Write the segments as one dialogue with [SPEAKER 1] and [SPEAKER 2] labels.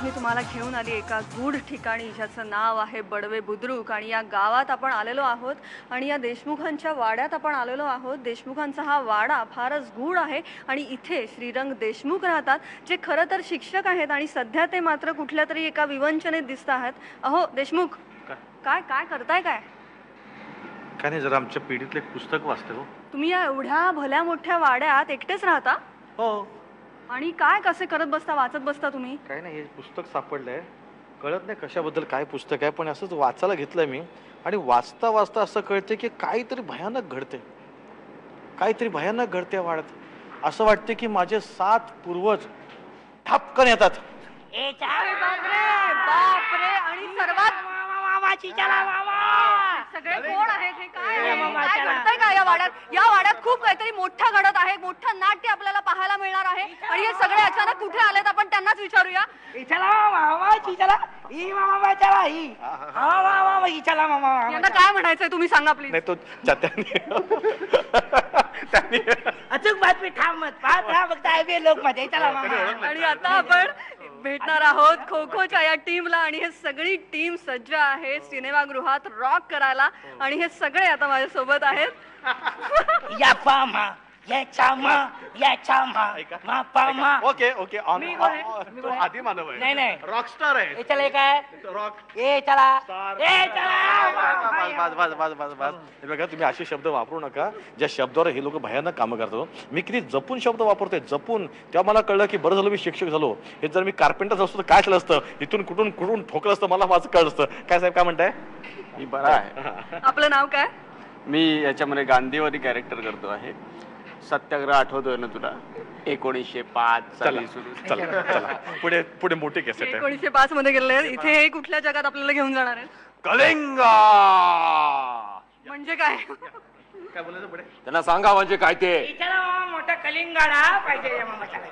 [SPEAKER 1] मी तुम्हाला घेऊन आली एका गूढ ठिकाणी ज्याचं नाव आहे बडवे बुद्रुक आणि या गावात आपण आलेलो आहोत आणि या देशमुखांच्या वाड्यात आपण आलेलो आहोत। देशमुखांचा हा वाडा फारच गूढ आहे आणि इथे श्रीरंग देशमुख राहतात जे खरं तर शिक्षक आहेत आणि सध्या ते मात्र कुठल्या तरी एका विवंचनेत दिसत आहेत। अहो देशमुख काय काय करताय काय?
[SPEAKER 2] काय नाही, जरा आमच्या पिढीतलं एक पुस्तक वाचते हो।
[SPEAKER 1] तुम्ही या एवढ्या भल्या मोठ्या वाड्यात एकटेच राहता?
[SPEAKER 2] हो।
[SPEAKER 1] आणि काय कसे करत बसता, वाचत बसता तुम्ही?
[SPEAKER 2] काय नाही, हे पुस्तक सापडलंय, कळत नाही कशाबद्दल काय पुस्तक आहे, पण असंच वाचायला घेतलंय मी आणि वाचता वाचता असं कळते की काहीतरी भयानक घडते, काहीतरी भयानक घडते वाड्यात। असं वाटते की माझे 7 पूर्वज ठपकन येतात।
[SPEAKER 1] बापरे, आणि सर्वात सगळे कोण आहेत हे? काय घडतंय का या वाड्यात? या वाड्यात खूप काहीतरी मोठं घडत आहे, मोठं नाट्य आपल्याला पाहायला मिळणार आहे आणि हे सगळे अचानक कुठे आलेत आपण त्यांनाच विचारूया। यांना काय म्हणायचंय तुम्ही सांगा प्लीज।
[SPEAKER 2] नाही तो
[SPEAKER 3] अचूक बातमी थांबत फक्त आयबीए लोकमध्ये चला मामा।
[SPEAKER 1] आणि आता आपण भेटणार आहोत खो खोच्या या टीमला आणि हे सगळी टीम सज्ज आहे सिनेमागृहात रॉक करायला आणि हे सगळे आता माझ्या सोबत आहेत।
[SPEAKER 3] या पामा या चामा या चामा मा पामा।
[SPEAKER 2] ओके ओके,
[SPEAKER 1] मी कोण आहे?
[SPEAKER 2] तो आधी मानव आहे,
[SPEAKER 3] नाही नाही
[SPEAKER 2] रॉकस्टार आहे।
[SPEAKER 3] चला काय
[SPEAKER 2] रॉक
[SPEAKER 3] ए चला ए
[SPEAKER 2] बस बस बस बस बस। हे बघा, तुम्ही असे शब्द वापरू नका ज्या शब्दावर हे लोक भयानक कामं करतात। मी किती जपून शब्द वापरतोय, जपून। तेव्हा मला कळलं की बरं झालं मी शिक्षक झालो। हे जर मी कार्पेंटर असतो तर काय झालं असतं, इथून कुठून कुठून ठोकलं असतं, मला माझं कळलं असतं। काय साहेब काय म्हणताय?
[SPEAKER 4] मी बरा आहे।
[SPEAKER 1] आपलं नाव काय?
[SPEAKER 4] मी याच्यामध्ये गांधीवादी कॅरेक्टर करतो आहे। सत्याग्रह आठवतोय ना तुला? 1905 साली सुरू।
[SPEAKER 2] चला चला पुढे पुढे मोठी कॅसेट आहे।
[SPEAKER 1] 1905 मध्ये गेले। इथे हे कुठल्या जगात आपल्याला घेऊन जाणार आहेत?
[SPEAKER 4] कलिंगा
[SPEAKER 1] म्हणजे काय?
[SPEAKER 2] काय बोलायचं पुढे?
[SPEAKER 4] त्यांना सांगा म्हणजे काय ते।
[SPEAKER 3] चला मामा मोठा कलिंगाडा पाहिजे मामा चला।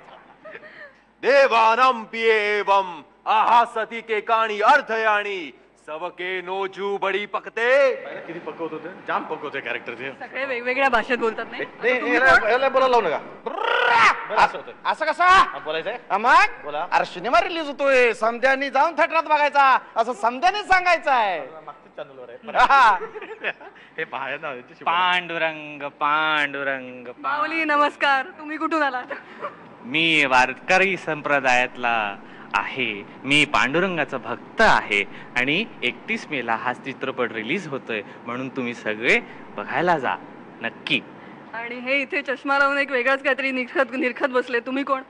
[SPEAKER 4] देवानम पिएवम आहा सती के काणी अर्थयाणी सबके नोजू बडी पकते।
[SPEAKER 2] किती पकवत होते, जाम पकवते कॅरेक्टर ते।
[SPEAKER 1] सगळे वेगवेगळ्या भाषेत बोलतात नाही?
[SPEAKER 2] बोला लावू नका।
[SPEAKER 5] असं कसा
[SPEAKER 2] बोलायचंय
[SPEAKER 5] मग?
[SPEAKER 2] बोला।
[SPEAKER 5] अरे सिनेमा रिलीज होतोय, समध्यानी जाऊन थिएटरात बघायचा असं समध्याने सांगायचं आहे।
[SPEAKER 2] मागच्या चॅनलवर आहे हे पाहाय ना।
[SPEAKER 6] पांडुरंग पांडुरंग
[SPEAKER 1] माऊली नमस्कार, तुम्ही कुठून आलात?
[SPEAKER 6] मी वारकरी संप्रदायातला आहे, मी पांडुरंगाचा भक्त आहे आणि 31 मेला हा चित्रपट रिलीज होतोय म्हणून तुम्ही सगळे बघायला जा नक्की।
[SPEAKER 1] आणि हे इथे चष्मा लावून एक वेगळाच काहीतरी निरखत बसले, तुम्ही कोण?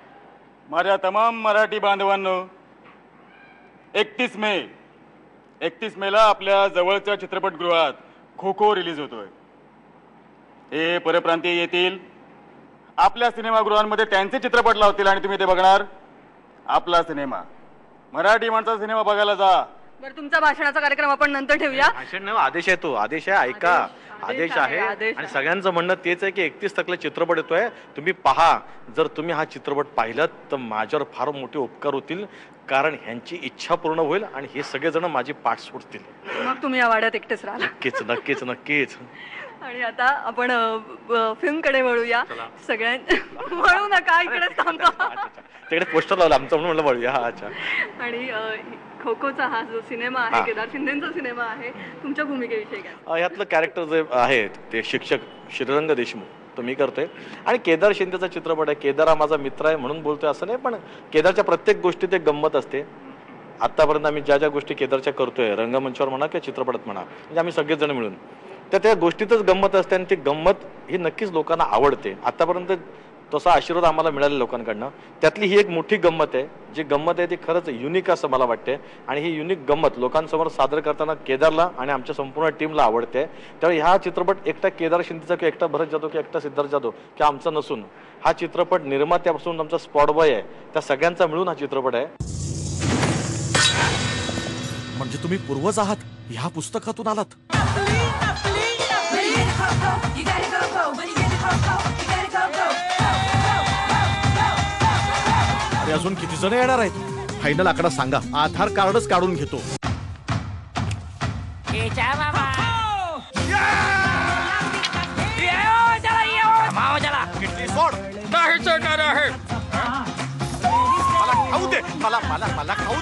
[SPEAKER 7] माझ्या तमाम मराठी बांधवांनो, 31 मेला आपल्या जवळच्या चित्रपटगृहात खो खो रिलीज होतोय। हे परप्रांतीय येतील, आपल्या सिनेमागृहांमध्ये त्यांचे चित्रपट लावतील आणि तुम्ही ते बघणार। आपला सिनेमा, मराठी माणसाचा सिनेमा बघायला जा।
[SPEAKER 1] बरं, तुमचा भाषणाचा कार्यक्रम आपण नंतर ठेवूया।
[SPEAKER 2] भाषण नाही, आदेश आहे तो, आदेश आहे, ऐका। आदेश आहे आणि सगळ्यांचं म्हणणं तेच आहे की 31 तारखेला चित्रपट येतोय, तुम्ही पहा। जर तुम्ही हा चित्रपट पाहिलात तर माझ्यावर फार मोठे उपकार होतील, कारण ह्यांची इच्छा पूर्ण होईल आणि हे सगळेजण माझी पाठ सोडतील।
[SPEAKER 1] मग तुम्ही या वाड्यात एकटेच राहा।
[SPEAKER 2] नक्कीच नक्कीच नक्कीच।
[SPEAKER 1] आणि आता आपण फिल्म कडे वळूया। वळू नका, इकडे थांबतो।
[SPEAKER 2] तिकडे पोस्टर लावलं आमचं म्हणून म्हणलं वळूया। अच्छा।
[SPEAKER 1] आणि खो खोचा हा जो सिनेमा आहे, केदार शिंदेचा सिनेमा आहे, तुमच्या भूमिकेविषयी काय?
[SPEAKER 2] यातलं कॅरेक्टर जे आहे ते शिक्षक श्रीरंग देशमुख तो मी करतोय आणि केदार शिंदेचा चित्रपट आहे। केदार हा माझा मित्र आहे म्हणून बोलतोय असं नाही, पण केदारच्या प्रत्येक गोष्टीत एक गंमत असते। आतापर्यंत आम्ही ज्या ज्या गोष्टी केदारच्या करतोय, रंगमंचावर म्हणा किंवा चित्रपटात म्हणा, म्हणजे आम्ही सगळेजण मिळून, तर त्या गोष्टीतच गंमत असते आणि ती गंमत ही नक्कीच लोकांना आवडते। आतापर्यंत तसा आशीर्वाद आम्हाला मिळाला लोकांकडनं, त्यातली ही एक मोठी गंमत आहे। जी गंमत आहे ती खरंच युनिक असं मला वाटते आणि ही युनिक गंमत लोकांसमोर सादर करताना केदारला आणि आमच्या संपूर्ण टीमला आवडते। त्यामुळे हा चित्रपट एकटा केदार शिंदेचा किंवा एकटा भरत जाधव किंवा एकटा सिद्धार्थ जाधव किंवा आमचा नसून, हा चित्रपट निर्मात्यापासून आमचा स्पॉट बॉय आहे, त्या सगळ्यांचा मिळून हा चित्रपट आहे।
[SPEAKER 8] म्हणजे तुम्ही पूर्वज आहात, ह्या पुस्तकातून आलात? अरे अजून किती जण येणार आहेत? फायनल आकडा सांगा, आधार कार्डच काढून घेतो।
[SPEAKER 5] नाही चढणार आहे, मला खाऊ दे, मला मला मला खाऊ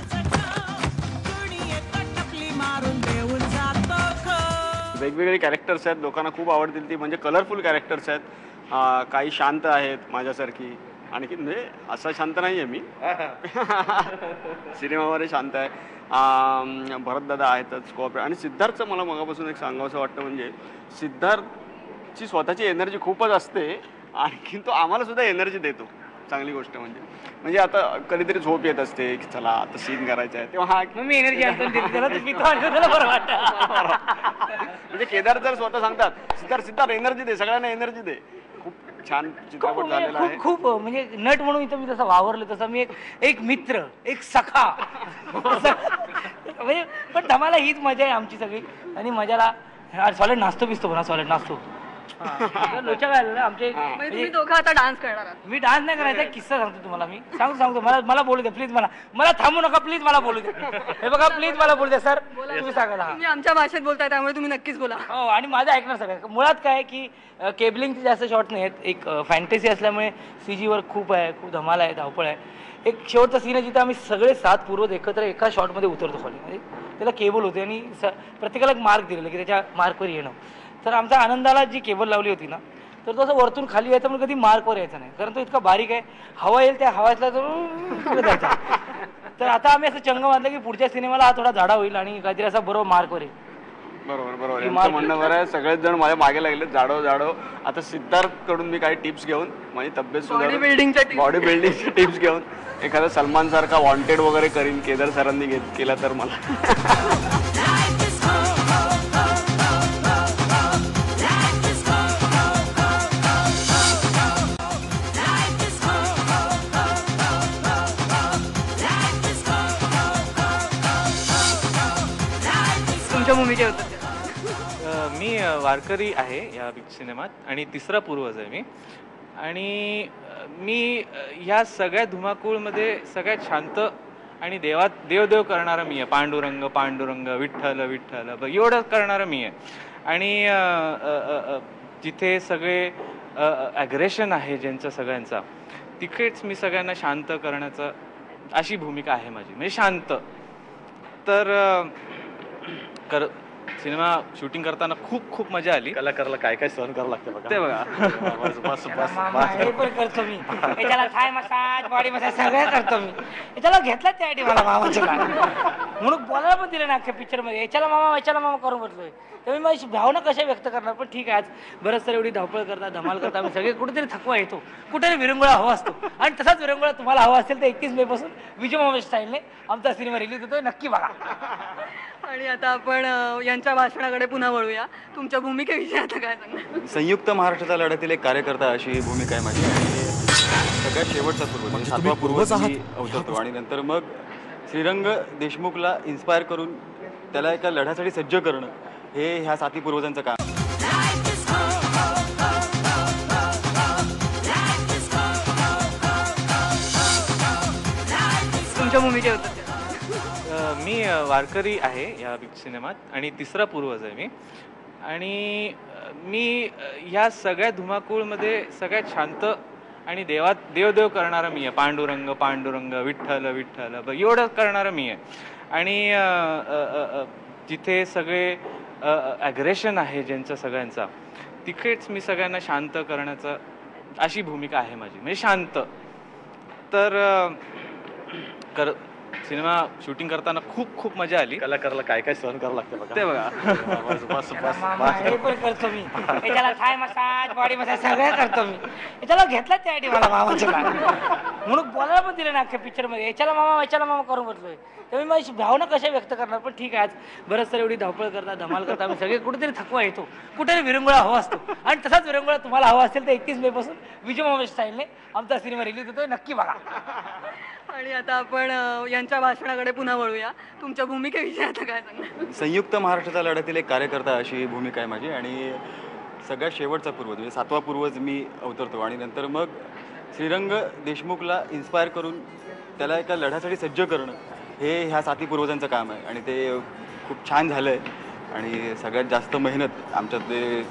[SPEAKER 9] वेगवेगळे कॅरेक्टर्स आहेत, लोकांना खूप आवडतील ती, म्हणजे कलरफुल कॅरेक्टर्स आहेत. काही शांत आहेत माझ्यासारखी, आणखी म्हणजे असा शांत नाही आहे मी सिनेमामध्ये शांत आहे. भरतदादा आहेतच कोऑपरेट. आणि सिद्धार्थचं मला मगापासून एक सांगावंसं वाटतं, म्हणजे सिद्धार्थची स्वतःची एनर्जी खूपच असते, आणखीन तो आम्हाला सुद्धा एनर्जी देतो. चांगली गोष्ट म्हणजे आता कधीतरी झोप येत असते की चला आता सीन करायचं आहे, तेव्हा हा
[SPEAKER 3] मग मी एनर्जी आणतो त्याला बरं वाटतं.
[SPEAKER 9] म्हणजे केदार जर स्वतः सांगतात सिद्धार्थ एनर्जी दे, सगळ्यांना एनर्जी दे. खूप छान चित्रपट झालेला आहे.
[SPEAKER 3] खूप म्हणजे नट म्हणून इथं मी तसं वावरलो, तसं मी एक मित्र, एक सखा म्हणजे. पण धमाला हीच मजा आहे आमची सगळी. आणि मजाला सॉलिड नाचतो बिसतो म्हणा, सॉलिड नाचतो लोचा घालला आमचे.
[SPEAKER 1] म्हणजे तुम्ही दोघं आता डान्स करणार आहात.
[SPEAKER 3] मी डान्स नाही करायचा, किस्सा सांगतो तुम्हाला. मी सांगतो मला बोलू दे प्लीज, मला थांबू नका प्लीज, मला बोलू दे. हे बघा प्लीज मला बोलू दे सर, तुम्ही सांगा.
[SPEAKER 1] तुम्ही आमच्या भाषेत बोलताय त्यामुळे तुम्ही नक्कीच बोला.
[SPEAKER 3] हो, आणि माझं ऐकणार सगळं. मुळात काय की केबलिंगचे जास्त शॉर्ट नाही आहेत, एक फॅन्टसी असल्यामुळे CG वर खूप आहे, खूप धमाल आहे, धावपळ आहे. एक शेवटचा सीन आहे जिथं आम्ही सगळे 7 पूर्वज एकत्र एका शॉटमध्ये उतरतो खाली. म्हणजे त्याला केबल होते आणि प्रत्येकाला एक मार्क दिलेला की त्याच्या मार्कवर येणं. तर आमच्या आनंदाला जी केबल लावली होती ना, तर तो असं वरतून खाली यायचा पण कधी मार्कवर यायचा नाही, कारण तो इतका बारीक आहे. हवा येईल त्या हवातला तो जायचा. तर आता आम्ही असं चंग बांधलं की पुढच्या सिनेमाला हा थोडा झाडा होईल आणि काहीतरी असा बरोबर मार्कवर येईल.
[SPEAKER 9] बरोबर यांचं म्हणणं बरं आहे. सगळेच जण माझ्या मागे लागले जाडव. आता सिद्धार्थ कडून मी काही टिप्स घेऊन माझी तब्येत
[SPEAKER 1] बॉडी बिल्डिंगच्या
[SPEAKER 9] टिप्स घेऊन एखादा सलमान सारखा वॉन्टेड वगैरे करीन, केदार सरांनी केला तर मला.
[SPEAKER 1] तुमच्या भूमिके होतात.
[SPEAKER 6] मी वारकरी आहे या सिनेमात आणि तिसरा पूर्वज आहे मी. आणि मी ह्या सगळ्या धुमाकूळमध्ये सगळ्यात शांत आणि देव करणारा मी आहे. पांडुरंग विठ्ठल एवढं करणारं मी आहे. आणि जिथे सगळे ॲग्रेशन आहे ज्यांचा सगळ्यांचा, तिकडेच मी सगळ्यांना शांत करण्याचं अशी भूमिका आहे माझी, म्हणजे शांत. तर सिनेमा शूटिंग करताना खूप मजा आली.
[SPEAKER 2] कलाकाराला काय काय सहन करावं लागतं बघा.
[SPEAKER 6] ते बघा.
[SPEAKER 3] हे पण करतो मी. याच्याला थाय मसाज, बॉडी मसाज सगळं करतो मी. याच्याला घेतला त्यासाठी मला मामाच्या म्हणून बोलायला पण दिलं ना अख्ख्या पिक्चरमध्ये. याच्याला मामा करून बसलोय. तर मी माझी भावना कशा व्यक्त करणार. पण ठीक आहे, आज बरंच तर एवढी धावपळ करता, धमाल करता, आम्ही सगळे कुठेतरी थकवा येतो, कुठेतरी विरंगुळा हवा असतो. आणि तसाच विरंगुळा तुम्हाला हवा असेल तर 31 मे पासून विजय मामा स्टाईलने आमचा सिनेमा रिलीज होतोय, नक्की बघा.
[SPEAKER 1] आणि आता आपण यांच्या भाषणाकडे पुन्हा वळूया. तुमच्या भूमिकेविषयी आता काय सांगणार.
[SPEAKER 7] संयुक्त महाराष्ट्राच्या लढ्यातील एक कार्यकर्ता अशी भूमिका आहे माझी. आणि सगळ्यात शेवटचा पूर्वज, 7वा पूर्वज मी अवतरतो. आणि नंतर मग श्रीरंग देशमुखला इन्स्पायर करून त्याला एका लढ्यासाठी सज्ज करणं, हे ह्या 7 पूर्वजांचं काम.
[SPEAKER 1] तुमच्या भूमिके होतात.
[SPEAKER 6] मी वारकरी आहे या सिनेमात आणि तिसरा पूर्वज आहे मी. आणि मी ह्या सगळ्या धुमाकूळमध्ये सगळ्यात शांत आणि देव करणारा मी आहे. पांडुरंग विठ्ठल एवढं करणारं मी आहे. आणि जिथे सगळे ॲग्रेशन आहे ज्यांचा सगळ्यांचा, तिकडेच मी सगळ्यांना शांत करण्याचं अशी भूमिका आहे माझी, म्हणजे शांत. तर सिनेमा शूटिंग करताना खूप मजा आली.
[SPEAKER 2] कलाकाराला काय काय सहन करावं लागतं बघा.
[SPEAKER 6] ते बघा.
[SPEAKER 3] हे पण करतो मी. याच्याला थाय मसाज, बॉडी मसाज सगळं करतो मी. याच्याला घेतला त्यासाठी मला मामाच्या म्हणून बोलायला पण दिलं ना अख्ख्या पिक्चरमध्ये. याच्याला मामा करून बसलोय. तर मी माझी भावना कशा व्यक्त करणार. पण ठीक आहे, आज बरंच तर एवढी धावपळ करता, धमाल करता, आम्ही सगळे कुठेतरी थकवा येतो, कुठेतरी विरंगुळा हवा असतो. आणि तसाच विरंगुळा तुम्हाला हवा असेल तर 31 मे पासून विजय मामा स्टाईलने आमचा सिनेमा रिलीज होतोय, नक्की बघा.
[SPEAKER 1] आणि आता आपण यांच्या भाषणाकडे पुन्हा वळूया. तुमच्या भूमिकेविषयी आता काय सांगणार.
[SPEAKER 7] संयुक्त महाराष्ट्राच्या लढ्यातील एक कार्यकर्ता अशी भूमिका आहे माझी. आणि सगळ्यात शेवटचा पूर्वज, म्हणजे 7वा पूर्वज मी अवतरतो. आणि नंतर मग श्रीरंग देशमुखला इन्स्पायर करून त्याला एका लढ्यासाठी सज्ज करणं, हे ह्या 7 पूर्वजांचं काम आहे. आणि ते खूप छान झालं आहे. आणि सगळ्यात जास्त मेहनत आमच्यातले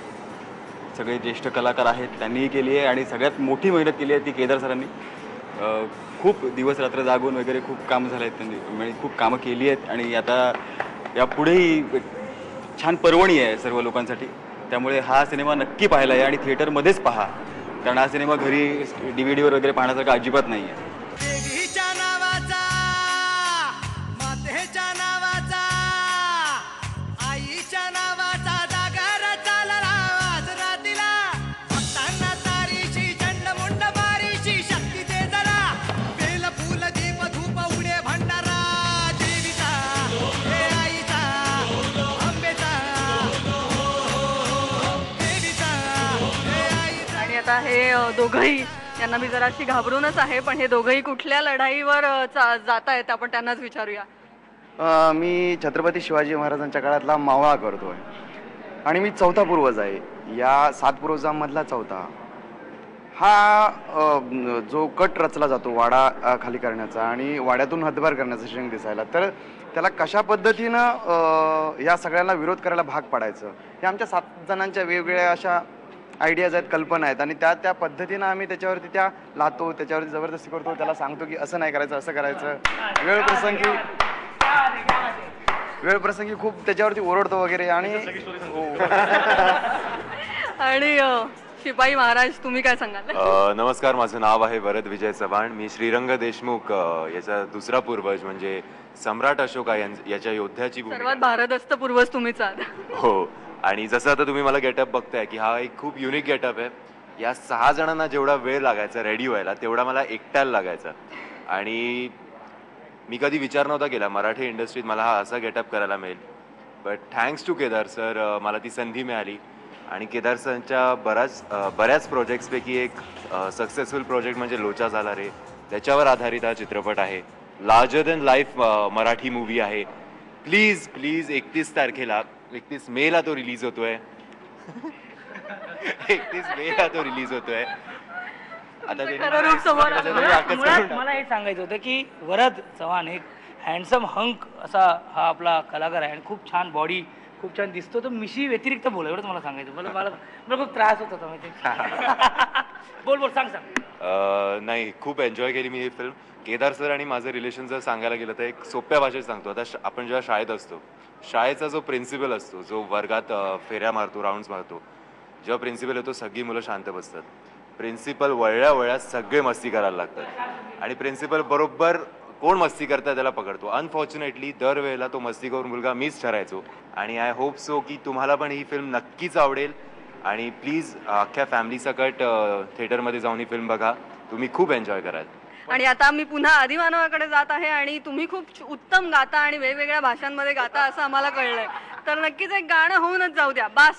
[SPEAKER 7] सगळे ज्येष्ठ कलाकार आहेत त्यांनीही केली आहे. आणि सगळ्यात मोठी मेहनत केली आहे ती केदार सरांनी. खूप दिवस रात्र जागून वगैरे खूप कामं झालं आहेत त्यांनी, म्हणजे खूप कामं केली आहेत. आणि आता यापुढेही छान पर्वणी आहे सर्व लोकांसाठी. त्यामुळे हा सिनेमा नक्की पाहायला आहे आणि थिएटरमध्येच पहा, कारण हा सिनेमा घरी DVD वर वगैरे पाहण्यासारखा अजिबात नाही आहे.
[SPEAKER 1] आता हे दोघंही, यांना मी जराशी घाबरूनच आहे, पण हे दोघंही कुठल्या लढाईवर जात आहेत आपण त्यांनाच विचारूया.
[SPEAKER 5] मी छत्रपती शिवाजी महाराजांच्या काळातला मावळा करतोय आणि मी चौथा पूर्वज आहे. या 7 पूर्वजांमधला चौथा. हा जो कट रचला जातो वाडा खाली करण्याचा आणि वाड्यातून हद्दपार करण्याचा शेंग दिसायला, तर त्याला कशा पद्धतीनं या सगळ्यांना विरोध करायला भाग पाडायचं, हे आमच्या 7 जणांच्या वेगवेगळ्या अशा आयडियाज आहेत, कल्पना आहेत आणि त्या पद्धतीनं आम्ही त्याच्यावरती त्या लातो, त्याच्यावरती जबरदस्ती करतो, त्याला सांगतो की असं नाही करायचं, असं करायचं. वेळप्रसंगी खूप त्याच्यावरती ओरडतो वगैरे. आणि
[SPEAKER 1] आणि शिपाई महाराज, तुम्ही काय सांगाल?
[SPEAKER 4] नमस्कार, माझं नाव आहे वरद विजय चव्हाण. मी श्रीरंग देशमुख याचा दुसरा पूर्वज म्हणजे सम्राट अशोका याच्या योद्ध्याची
[SPEAKER 1] सर्वात भारदस्त पूर्वज तुम्हीच आहात.
[SPEAKER 4] हो. आणि जसं आता तुम्ही मला गेटअप बघताय की हा एक खूप युनिक गेटअप आहे. या 6 जणांना जेवढा वेळ लागायचा रेडी व्हायला तेवढा मला एकट्याला लागायचा. आणि मी कधी विचार नव्हता केला मराठी इंडस्ट्रीत मला हा असा गेटअप करायला मिळेल. But thanks to Kedar sir मला ती संधी मिळाली. आणि केदार सरच्या बऱ्याच प्रोजेक्ट्सपैकी एक सक्सेसफुल प्रोजेक्ट म्हणजे लोचा झाला रे, त्याच्यावर आधारित हा चित्रपट आहे. Larger than life Marathi movie आहे. प्लीज 31 मेला तो रिलीज होतोय. 31 मेला तो रिलीज होतोय. आता
[SPEAKER 3] मला हे सांगायचं होतं की वरद चव्हाण एक हँडसम हंक असा हा आपला कलाकार आहे आणि खूप छान बॉडी, खूप छान दिसतो. तो मिशी व्यतिरिक्त बोला, एवढंच मला सांगायचं. मला खूप त्रास होत होता माहिती. बोल सांग.
[SPEAKER 4] नाही, खूप एन्जॉय केली मी ही फिल्म. केदार सर आणि माझं रिलेशन जर सांगायला गेलं तर एक सोप्या भाषेत सांगतो. आता आपण जेव्हा शाळेत असतो, शाळेचा जो प्रिन्सिपल असतो, जो वर्गात फेऱ्या मारतो, राऊंड्स मारतो, जेव्हा प्रिन्सिपल येतो सगळी मुलं शांत बसतात. प्रिन्सिपल वळल्या सगळे मस्ती करायला लागतात आणि प्रिन्सिपल बरोबर कोण मस्ती करता त्याला पकडतो. अनफॉर्च्युनेटली दरवेळेला तो मस्तीखोर मुलगा मीच ठरायचो. आणि आय होप सो की तुम्हाला पण ही फिल्म नक्कीच आवडेल आणि प्लीज अख्ख्या फॅमिली सकट थिएटरमध्ये जाऊन ही फिल्म बघा. तुम्ही खूप एन्जॉय कराल.
[SPEAKER 1] आणि आता मी पुन्हा आदिमानवाकडे जात आहे आणि तुम्ही खूप उत्तम गाता आणि वेगवेगळ्या भाषांमध्ये गाता असं आम्हाला कळलंय. तर नक्कीच एक गाणं होऊनच जाऊ द्या. बास.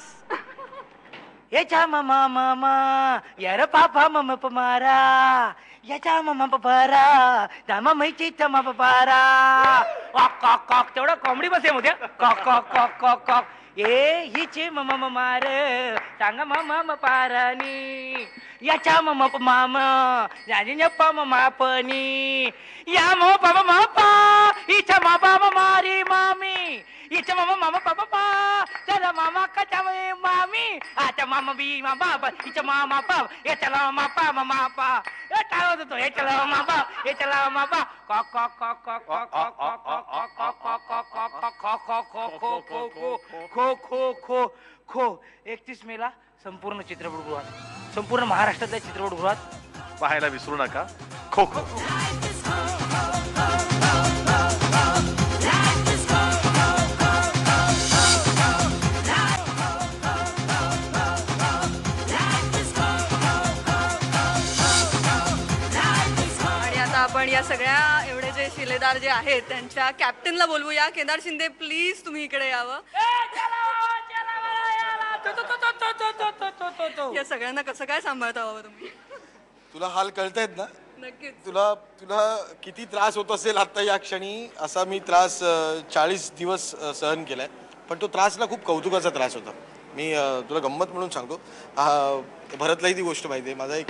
[SPEAKER 3] याच्या मामा मामा यार पापा मम पमारा, याच्या मामा पपारा दामा मैची तमा पपारा. कॉक कॉक कॉक, तेवढा कॉमेडी बसे मध्ये. कॉक कॉक कॉक कॉक कॉक, ए हिचे ममा ममार सांगा मामा मपारानी, याच्या मामा मामा जाजी नप्पा मामा पनी, या मामा पापा मापा हिच्या मामा मारी मामी, हिच्या मामा मामा पापा पा चला मामा कचा मामी, आता मामा बी मामा हिच्या मामा पाप, याच्या मामा पा मामा पा. काय होत तो, हे चला मामा, हे चला मामा. कॉक कॉक कॉक कॉक कॉक कॉक कॉक कॉक कॉक कॉक कॉक कॉक कॉक कॉक खो खो खो खो खो खो खो खो. 31 मेला संपूर्ण चित्रपटगृहात, संपूर्ण महाराष्ट्रातल्या चित्रपटगृहात
[SPEAKER 8] पाहायला विसरू नका खो खो.
[SPEAKER 1] आपण या सगळ्या एवढे जे शिलेदार जे आहेत त्यांच्या कॅप्टनला बोलवूया. केदार शिंदे प्लीज तुम्ही इकडे यावं. या सगळ्यांना कसं काय सांभाळता हवं तुम्ही?
[SPEAKER 10] तुला हाल कळतायत ना?
[SPEAKER 1] नक्कीच.
[SPEAKER 10] तुला किती त्रास होत असेल आता या क्षणी. असा मी त्रास 40 दिवस सहन केलाय, पण तो त्रास ना खूप कौतुकाचा त्रास होता. मी तुला गंमत म्हणून सांगतो, भरतलाही ती गोष्ट माहिती आहे. माझा एक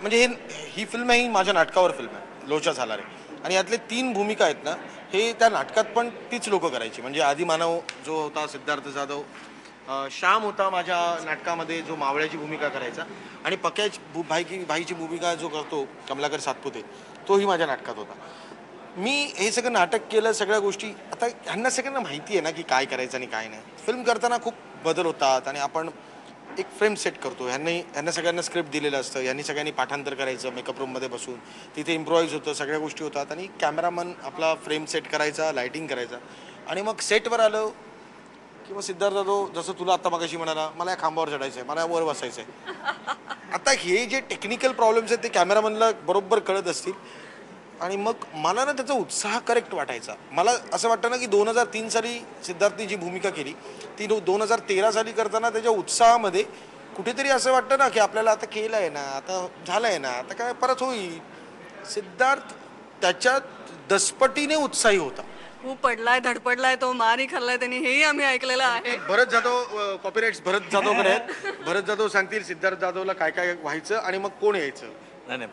[SPEAKER 10] म्हणजे ही फिल्म ही माझ्या नाटकावर फिल्म आहे, लोचा झाला रे. आणि यातले 3 भूमिका आहेत ना, हे त्या नाटकात पण तीच लोक करायची. म्हणजे आदिमानव जो होता सिद्धार्थ जाधव, श्याम होता माझ्या नाटकामध्ये जो मावळ्याची भूमिका करायचा, आणि पक्याची भाईची भूमिका जो करतो कमलाकर सातपुते, तोही माझ्या नाटकात होता. मी हे सगळं नाटक केलं, सगळ्या गोष्टी आता ह्यांना सगळ्यांना माहिती आहे ना की काय करायचं आणि काय नाही. फिल्म करताना खूप बदल होतात आणि आपण एक फ्रेम सेट करतो. ह्यांना सगळ्यांना स्क्रिप्ट दिलेलं असतं, ह्यांनी सगळ्यांनी पाठांतर करायचं मेकअप रूममध्ये बसून, तिथे इम्प्रोवाईज होतं, सगळ्या गोष्टी होतात आणि कॅमेरामन आपला फ्रेम सेट करायचा, लायटिंग करायचा आणि मग सेटवर आलं किंवा सिद्धार्थ जाधव जसं तुला आता मगाशी म्हणाला, मला या खांबावर चढायचं आहे, मला वर बसायचं आहे. आता हे जे टेक्निकल प्रॉब्लेम्स आहेत ते कॅमेरामनला बरोबर कळत असतील आणि मग मला ना त्याचा उत्साह करेक्ट वाटायचा. मला असं वाटतं ना की 2003 साली सिद्धार्थनी जी भूमिका केली ती 2013 साली करताना त्याच्या उत्साहामध्ये कुठेतरी असं वाटतं ना की आपल्याला आता केलं आहे ना, आता झालं आहे ना, आता काय परत होईल. सिद्धार्थ त्याच्यात दसपटीने उत्साही होता.
[SPEAKER 1] खूप पडलाय, धडपडलाय, तो मारही खाल्लाय त्यांनी, हेही आम्ही ऐकलेलं आहे.
[SPEAKER 10] भरत जाधव कॉपीराईट्स भरत जाधवकडे आहेत. भरत जाधव सांगतील सिद्धार्थ जाधवला काय काय व्हायचं आणि मग कोण यायचं.
[SPEAKER 2] नाही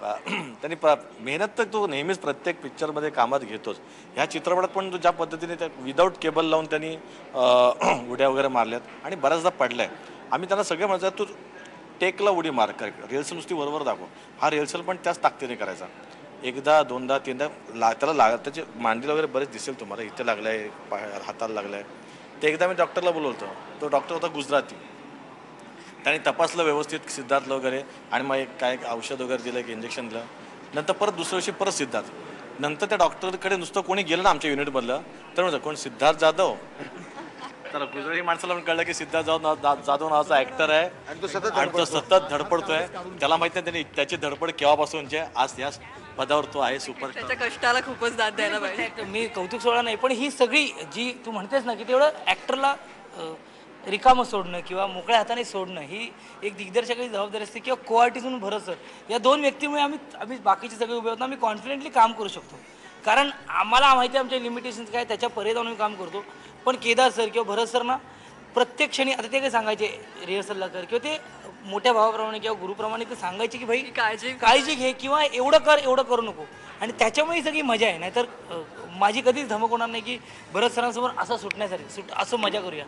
[SPEAKER 2] त्यांनी मेहनत तर तो नेहमीच प्रत्येक पिक्चरमध्ये कामात घेतोच. ह्या चित्रपटात पण तो ज्या पद्धतीने त्या विदाऊट केबल लावून त्यांनी उड्या वगैरे मारल्यात आणि बऱ्याचदा पडलाय. आम्ही त्यांना सगळे म्हणतात तू टेकला उडी मार, रिहर्सल नुसती वरवर दाखव. हा रिहर्सल पण त्याच ताकदीने करायचा. एकदा दोनदा तीनदा त्याला त्याचे मांडीला वगैरे बरेच दिसेल तुम्हाला, इथे लागलाय, हाताला लागलाय. ते एकदा मी डॉक्टरला बोलवतो, तो डॉक्टर होता गुजराती. त्याने तपासलं व्यवस्थित सिद्धार्थला वगैरे आणि मग एक काय औषध वगैरे दिलं, एक इंजेक्शन दिलं. नंतर परत दुसऱ्या दिवशी परत सिद्धार्थ. नंतर त्या डॉक्टरकडे नुसतं कोणी गेलं ना आमच्या युनिटमधलं तर म्हणतं कोण सिद्धार्थ जाधव. तर गुजराती माणसाला पण कळलं की सिद्धार्थ जाधव नावाचा ॲक्टर आहे आणि तो सतत धडपडतोय. त्याला माहिती नाही त्यांनी त्याची धडपड केव्हापासूनचे आज या पदावर तो आहे सुपर.
[SPEAKER 1] त्याच्या कष्टाला खूपच दाद द्यायला पाहिजे.
[SPEAKER 3] मी कौतुक सोडा नाही, पण ही सगळी जी तू म्हणतेस ना की तेवढं ॲक्टरला रिकामं सोडणं किंवा मोकळ्या हाताने सोडणं ही एक दिग्दर्शकाची जबाबदारी असते किंवा को आर्टिस्ट म्हणून भरत सर, या दोन व्यक्तीमुळे आम्ही बाकीचे सगळे उभे होतो, आम्ही कॉन्फिडेंटली काम करू शकतो. कारण आम्हाला माहिती आहे आमचे लिमिटेशन्स काय, त्याच्या परे जाऊन आम्ही काम करतो. पण केदार सर किंवा भरत सर ना प्रत्येक क्षणी आता ते काय सांगायचे रिहर्सलला कर किंवा ते मोठ्या भावाप्रमाणे किंवा गुरुप्रमाणे ते सांगायचे की भाई काळजी घे किंवा एवढं करू नको. आणि त्याच्यामुळे सगळी मजा आहे. नाहीतर माझी कधीच धमक होणार नाही की भरत सरांसमोर असं सुटण्यासाठी असं मजा करूया.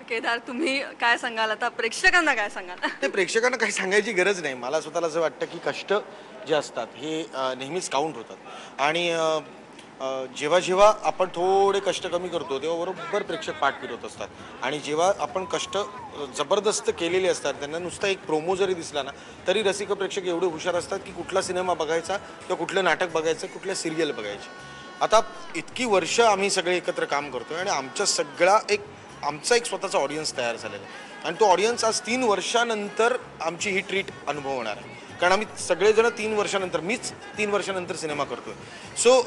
[SPEAKER 1] केदार, तुम्ही काय सांगाल आता, प्रेक्षकांना काय सांगाल?
[SPEAKER 10] ते प्रेक्षकांना काही सांगायची गरज नाही. मला स्वतःला असं वाटतं की कष्ट जे असतात हे नेहमीच काउंट होतात आणि जेव्हा जेव्हा आपण थोडे कष्ट कमी करतो तेव्हा बरोबर प्रेक्षक पाठ फिरवत असतात. आणि जेव्हा आपण कष्ट जबरदस्त केलेले असतात त्यांना नुसता एक प्रोमो जरी दिसला ना तरी रसिक प्रेक्षक एवढे हुशार असतात की कुठला सिनेमा बघायचा किंवा कुठलं नाटक बघायचं, कुठल्या सिरियल बघायची. आता इतकी वर्ष आम्ही सगळे एकत्र काम करतोय आणि आमचा एक स्वतःचा ऑडियन्स तयार झालेला आहे आणि तो ऑडियन्स आज 3 वर्षानंतर आमची ही ट्रीट अनुभवणार आहे. कारण आम्ही सगळेजण 3 वर्षानंतर, मीच 3 वर्षानंतर सिनेमा करतोय. सो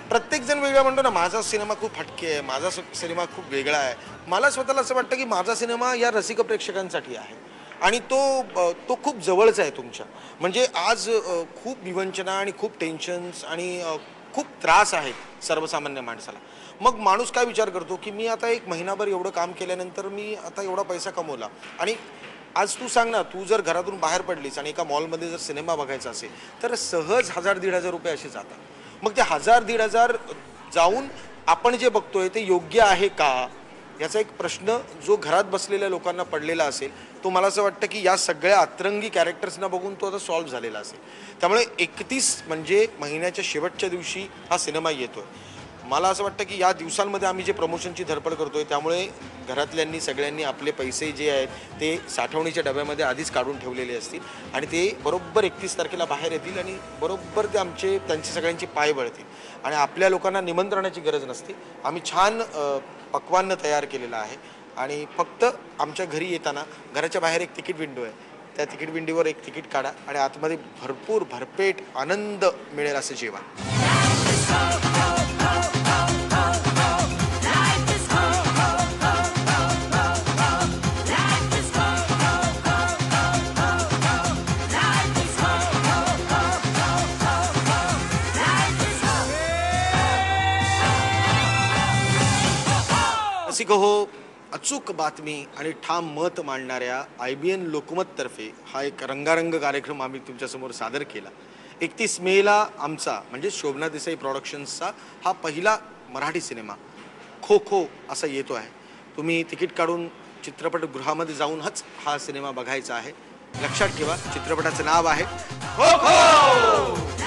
[SPEAKER 10] प्रत्येकजण वेगळा म्हणतो ना, माझा सिनेमा खूप हटके आहे, माझा सिनेमा खूप वेगळा आहे. मला स्वतःला असं वाटतं की माझा सिनेमा या रसिक प्रेक्षकांसाठी आहे आणि तो खूप जवळचा आहे तुमच्या. म्हणजे आज खूप विवंचना आणि खूप टेन्शन्स आणि खूप त्रास आहेत सर्वसामान्य माणसाला. मग माणूस काय विचार करतो की मी आता 1 महिनाभर एवढं काम केल्यानंतर मी आता एवढा पैसा कमवला आणि आज तू सांग ना, तू जर घरातून बाहेर पडलीस आणि एका मॉलमध्ये जर सिनेमा बघायचा असेल तर सहज 1000-1500 रुपये असे जातात. मग ते 1000-1500 जाऊन आपण जे बघतोय ते योग्य आहे का याचा एक प्रश्न जो घरात बसलेल्या लोकांना पडलेला असेल तो मला असं वाटतं की या सगळ्या अतरंगी कॅरेक्टर्सना बघून तो आता सॉल्व्ह झालेला असेल. त्यामुळे 31 म्हणजे महिन्याच्या शेवटच्या दिवशी हा सिनेमा येतोय. मला असं वाटतं की या दिवसांमध्ये आम्ही जे प्रमोशनची धडपड करतोय त्यामुळे घरातल्यांनी सगळ्यांनी आपले पैसे जे आहेत ते साठवणीच्या डब्यामध्ये आधीच काढून ठेवलेले असतील आणि ते बरोबर 31 तारखेला बाहेर येतील आणि बरोबर ते त्यांचे सगळ्यांचे पाय बळतील आणि आपल्या लोकांना निमंत्रणाची गरज नसते. आम्ही छान पक्वान्न तयार केलेलं आहे आणि फक्त आमच्या घरी येताना घराच्या बाहेर एक तिकीट विंडो आहे, त्या तिकीट विंडोवर एक तिकीट काढा आणि आतमध्ये भरपूर भरपेट आनंद मिळेल असं जेवण. रसिक हो, अचूक बातमी आणि ठाम मत मांडणाऱ्या IBN लोकमततर्फे हा एक रंगारंग कार्यक्रम आम्ही तुमच्यासमोर सादर केला. 31 मेला आमचा म्हणजे शोभना देसाई प्रोडक्शन्सचा हा पहिला मराठी सिनेमा खो खो असा येतो आहे. तुम्ही तिकीट काढून चित्रपटगृहामध्ये जाऊनच हा सिनेमा बघायचा आहे. लक्षात ठेवा, चित्रपटाचं नाव आहे खो खो.